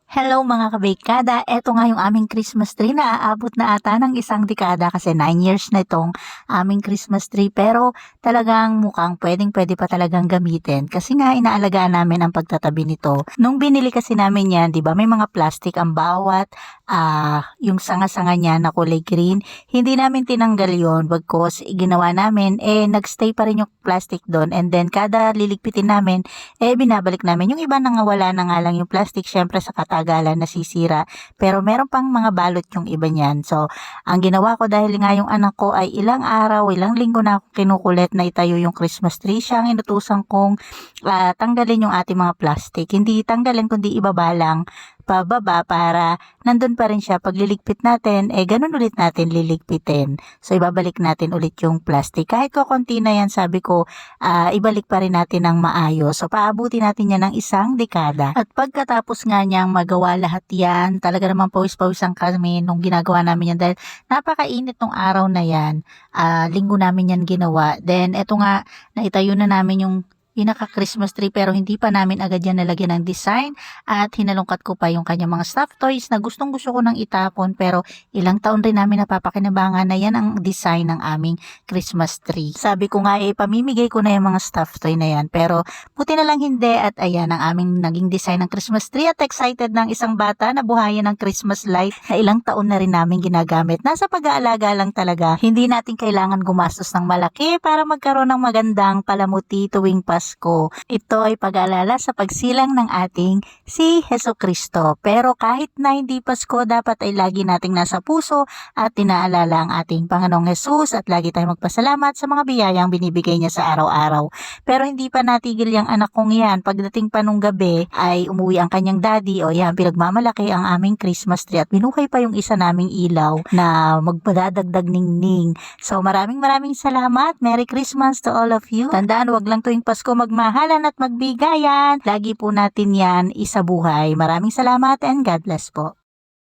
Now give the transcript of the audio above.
Hello mga kabarkada, eto nga yung aming Christmas tree na aabot na ata ng isang dekada kasi 9 years na itong aming Christmas tree pero talagang mukhang pwedeng-pwede pa talagang gamitin kasi nga inaalagaan namin ang pagtatabi nito. Nung binili kasi namin yan, di ba may mga plastic ang bawat yung sanga-sanga niya na kulay green. Hindi namin tinanggal yon bagkos ginawa namin nagstay pa rin yung plastic doon and then kada liligpitin namin binabalik namin. Yung iba nangawala na nga lang yung plastic, syempre sa katagalan nasisira. Pero meron pang mga balot yung iba niyan. So, ang ginawa ko dahil nga yung anak ko ay ilang araw, ilang linggo na ako kinukulit na itayo yung Christmas tree, siyang inutusan kong tanggalin yung ating mga plastic. Hindi tanggalin kundi ibaba lang pababa para nandun pa rin siya. Pag liligpit natin, ganun ulit natin liligpitin. So, ibabalik natin ulit yung plastic. Kahit ko konti na yan, sabi ko, ibalik pa rin natin ng maayos. So, paabuti natin yan ng isang dekada. At pagkatapos nga niyang magawa lahat yan, talaga naman pawis-pawisan kami nung ginagawa namin yan dahil napakainit nung araw na yan. Linggo namin yan ginawa. Then, eto nga, naitayo na namin yung pinaka-Christmas tree pero hindi pa namin agad yan nalagyan ng design at hinalungkat ko pa yung kanyang mga stuffed toys na gustong gusto ko nang itapon pero ilang taon rin namin napapakinabangan na yan ang design ng aming Christmas tree. Sabi ko nga pamimigay ko na yung mga stuffed toy na yan pero buti na lang hindi at ayan ang aming naging design ng Christmas tree at excited ng isang bata na buhayin ng Christmas light na ilang taon na rin namin ginagamit. Nasa pag-aalaga lang talaga. Hindi natin kailangan gumastos ng malaki para magkaroon ng magandang palamuti tuwing Pasko. Ito ay pag-aalala sa pagsilang ng ating si Jesucristo. Pero kahit na hindi Pasko, dapat ay lagi nating nasa puso at tinaalala ang ating Panginoong Jesus at lagi tayong magpasalamat sa mga biyayang binibigay niya sa araw-araw. Pero hindi pa natigil yung anak kong yan. Pagdating pa nung gabi ay umuwi ang kanyang daddy o yan, pinagmamalaki ang aming Christmas tree at binuhay pa yung isa naming ilaw na magpadadagdag ningning. So maraming salamat. Merry Christmas to all of you. Tandaan, wag lang tuwing Pasko magmahalan at magbigayan. Lagi po natin yan isabuhay. Maraming salamat and God bless po.